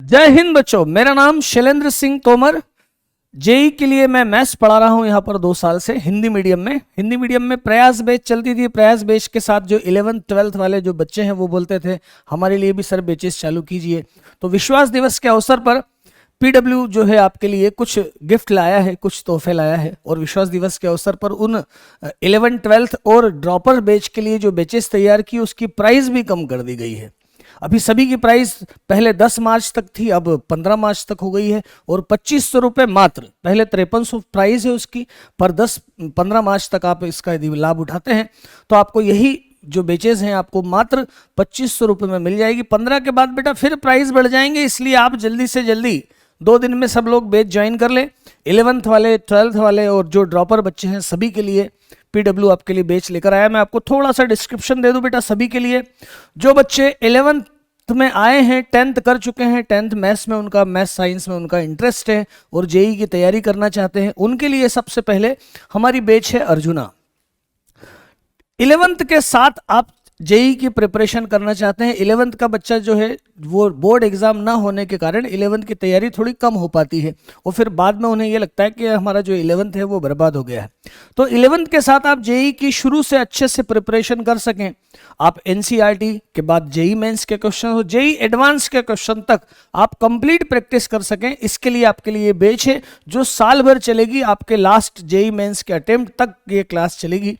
जय हिंद बच्चों, मेरा नाम शैलेंद्र सिंह तोमर। जेई के लिए मैं मैथ्स पढ़ा रहा हूं यहाँ पर 2 साल से हिंदी मीडियम में। हिंदी मीडियम में प्रयास बैच चलती थी। प्रयास बैच के साथ जो 11th 12th वाले जो बच्चे हैं वो बोलते थे हमारे लिए भी सर बैचेस चालू कीजिए। तो विश्वास दिवस के अवसर पर पीडब्ल्यू जो है आपके लिए कुछ गिफ्ट लाया है, कुछ तोहफे लाया है। और विश्वास दिवस के अवसर पर उन 11th 12th और ड्रॉपर बैच के लिए जो बैचेस तैयार की उसकी प्राइस भी कम कर दी गई है। अभी सभी की प्राइस पहले 10 मार्च तक थी, अब 15 मार्च तक हो गई है और 2500 रुपये मात्र। पहले 5300 प्राइस है उसकी, पर 15 मार्च तक आप इसका यदि लाभ उठाते हैं तो आपको यही जो बेचेज हैं आपको मात्र 2500 रुपये में मिल जाएगी। 15 के बाद बेटा फिर प्राइस बढ़ जाएंगे, इसलिए आप जल्दी से जल्दी 2 दिन में सब लोग बैच ज्वाइन कर लें। 11th वाले, 12th वाले और जो ड्रॉपर बच्चे हैं सभी के लिए पीडब्ल्यू आपके लिए बैच लेकर आया। मैं आपको थोड़ा सा डिस्क्रिप्शन दे दूं बेटा सभी के लिए। जो बच्चे 11th में आए हैं, 10th कर चुके हैं, 10th मैथ्स में उनका, मैथ्स साइंस में उनका इंटरेस्ट है और जेई की तैयारी करना चाहते हैं, उनके लिए सबसे पहले हमारी बैच है अर्जुना। 11th के साथ आप जेई की प्रिपरेशन करना चाहते हैं। 11th का बच्चा जो है वो बोर्ड एग्जाम ना होने के कारण 11th की तैयारी थोड़ी कम हो पाती है और फिर बाद में उन्हें ये लगता है कि हमारा जो 11th है वो बर्बाद हो गया है। तो 11th के साथ आप जेई की शुरू से अच्छे से प्रिपरेशन कर सकें, आप एनसीईआरटी के बाद जेई मेंस के क्वेश्चन हो, जेई एडवांस के क्वेश्चन तक आप कंप्लीट प्रैक्टिस कर सकें, इसके लिए आपके लिए बैच है जो साल भर चलेगी। आपके लास्ट जेई मेंस के अटेम्प्ट तक ये क्लास चलेगी।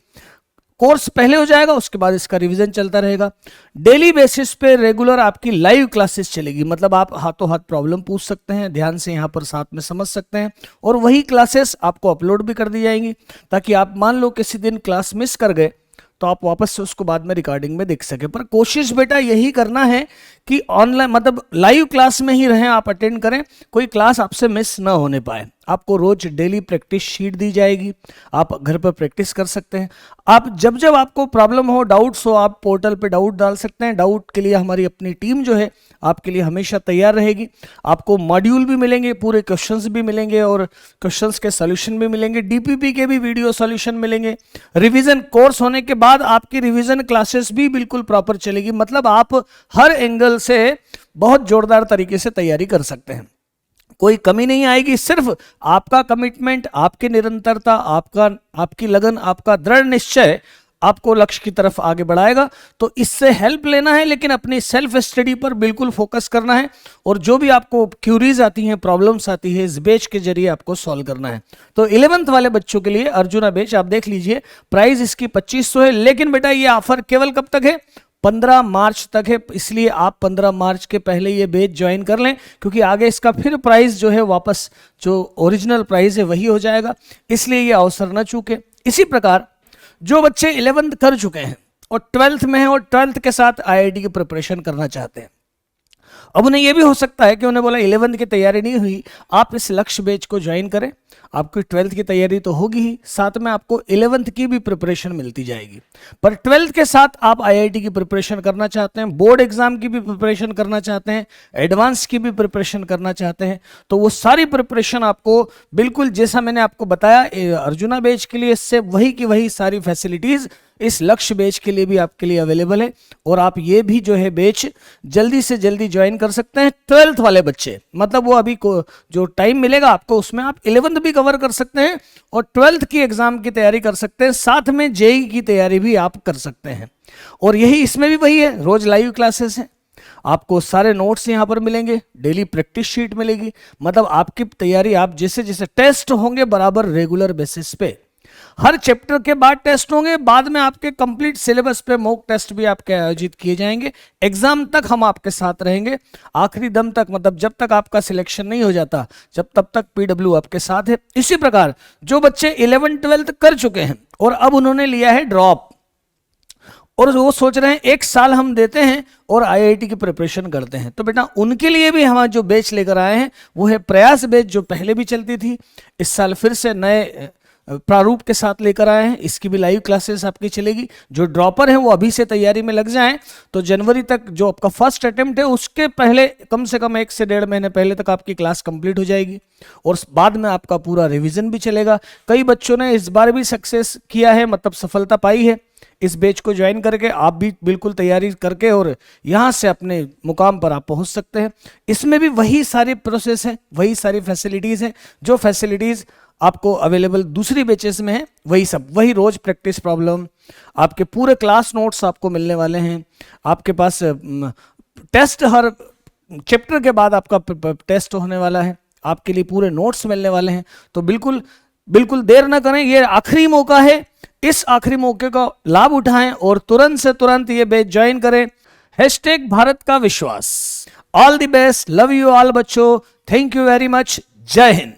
कोर्स पहले हो जाएगा, उसके बाद इसका रिवीजन चलता रहेगा। डेली बेसिस पे रेगुलर आपकी लाइव क्लासेस चलेगी, मतलब आप हाथों हाथ प्रॉब्लम पूछ सकते हैं, ध्यान से यहाँ पर साथ में समझ सकते हैं और वही क्लासेस आपको अपलोड भी कर दी जाएंगी ताकि आप मान लो किसी दिन क्लास मिस कर गए तो आप वापस से उसको बाद में रिकॉर्डिंग में देख सके। पर कोशिश बेटा यही करना है कि ऑनलाइन मतलब लाइव क्लास में ही रहें, आप अटेंड करें, कोई क्लास आपसे मिस ना होने पाए। आपको रोज डेली प्रैक्टिस शीट दी जाएगी, आप घर पर प्रैक्टिस कर सकते हैं। आप जब जब आपको प्रॉब्लम हो, डाउट्स हो, आप पोर्टल पे डाउट डाल सकते हैं। डाउट के लिए हमारी अपनी टीम जो है आपके लिए हमेशा तैयार रहेगी। आपको मॉड्यूल भी मिलेंगे, पूरे क्वेश्चंस भी मिलेंगे और क्वेश्चंस के सॉल्यूशन भी मिलेंगे, डीपीपी के भी वीडियो सॉल्यूशन मिलेंगे। रिवीजन कोर्स होने के बाद आपकी रिवीजन क्लासेस भी बिल्कुल प्रॉपर चलेगी, मतलब आप हर एंगल से बहुत जोरदार तरीके से तैयारी कर सकते हैं, कोई कमी नहीं आएगी। सिर्फ आपका कमिटमेंट, आपकी निरंतरता, आपकी लगन, आपका दृढ़ निश्चय आपको लक्ष्य की तरफ आगे बढ़ाएगा। तो इससे हेल्प लेना है, लेकिन अपनी सेल्फ स्टडी पर बिल्कुल फोकस करना है और जो भी आपको क्यूरीज आती हैं, प्रॉब्लम्स आती है, इस बैच के जरिए आपको सॉल्व करना है। तो 11th वाले बच्चों के लिए अर्जुना बैच आप देख लीजिए, प्राइस इसकी 2500 है, लेकिन बेटा ये ऑफर केवल कब तक है? 15 मार्च तक है, इसलिए आप 15 मार्च के पहले ये बैच ज्वाइन कर लें, क्योंकि आगे इसका फिर प्राइस जो है वापस जो ओरिजिनल प्राइस है वही हो जाएगा, इसलिए ये अवसर ना चूके। इसी प्रकार जो बच्चे 11th कर चुके हैं और 12th में हैं और 12th के साथ आईआईटी की प्रिपरेशन करना चाहते हैं, अब उन्हें यह भी हो सकता है कि उन्हें बोला 11th की तैयारी नहीं हुई, आप इस लक्ष्य बैच को ज्वाइन करें, आपकी 12th की तैयारी तो होगी ही, साथ में आपको 11th की भी प्रिपरेशन मिलती जाएगी। पर 12th के साथ आप आईआईटी की प्रिपरेशन करना चाहते हैं, बोर्ड एग्जाम की भी प्रिपरेशन करना चाहते हैं, एडवांस की भी प्रिपरेशन करना चाहते हैं, तो वो सारी प्रिपरेशन आपको बिल्कुल जैसा मैंने आपको बताया अर्जुना बैच के लिए, इससे वही की वही सारी फैसिलिटीज इस लक्ष्य बैच के लिए भी आपके लिए अवेलेबल है। और आप ये भी जो है बैच जल्दी से जल्दी ज्वाइन कर सकते हैं। 12th वाले बच्चे, मतलब वो अभी को जो टाइम मिलेगा आपको उसमें आप 11th भी कवर कर सकते हैं और 12th की एग्जाम की तैयारी कर सकते हैं, साथ में जेई की तैयारी भी आप कर सकते हैं। और यही इसमें भी वही है, रोज लाइव क्लासेस हैं, आपको सारे नोट्स यहाँ पर मिलेंगे, डेली प्रैक्टिस शीट मिलेगी, मतलब आपकी तैयारी, आप जैसे जैसे टेस्ट होंगे बराबर रेगुलर बेसिस पे, हर चैप्टर के बाद टेस्ट होंगे, बाद में आपके कंप्लीट सिलेबस पे मॉक टेस्ट भी आपके आयोजित किए जाएंगे। एग्जाम तक हम आपके साथ रहेंगे, आखिरी दम तक, मतलब जब तक आपका सिलेक्शन नहीं हो जाता तब तक पीडब्ल्यू आपके साथ है। इसी प्रकार जो बच्चे 11th 12th कर चुके हैं और अब उन्होंने लिया है ड्रॉप और वो सोच रहे हैं 1 साल हम देते हैं और आईआईटी की प्रिपरेशन करते हैं, तो बेटा उनके लिए भी हम जो बैच लेकर आए हैं वो है प्रयास बैच, जो पहले भी चलती थी, इस साल फिर से नए प्रारूप के साथ लेकर आए हैं। इसकी भी लाइव क्लासेस आपकी चलेगी। जो ड्रॉपर हैं वो अभी से तैयारी में लग जाएं तो जनवरी तक जो आपका फर्स्ट अटेम्प्ट है उसके पहले कम से कम 1 से 1.5 महीने पहले तक आपकी क्लास कंप्लीट हो जाएगी और बाद में आपका पूरा रिवीजन भी चलेगा। कई बच्चों ने इस बार भी सक्सेस किया है, मतलब सफलता पाई है। इस बैच को ज्वाइन करके आप भी बिल्कुल तैयारी करके और यहाँ से अपने मुकाम पर आप पहुँच सकते हैं। इसमें भी वही सारी प्रोसेस है, वही सारी फैसिलिटीज़ हैं, जो फैसिलिटीज़ आपको अवेलेबल दूसरी बैचेस में है, वही सब, वही रोज प्रैक्टिस प्रॉब्लम, आपके पूरे क्लास नोट्स आपको मिलने वाले हैं, आपके पास टेस्ट हर चैप्टर के बाद आपका टेस्ट होने वाला है, आपके लिए पूरे नोट्स मिलने वाले हैं। तो बिल्कुल बिल्कुल देर ना करें, ये आखिरी मौका है, इस आखिरी मौके का लाभ उठाएं और तुरंत से तुरंत ये बैच ज्वाइन करें। #भारत का विश्वास। All the best, love you all बच्चों, थैंक यू वेरी मच, जय हिंद।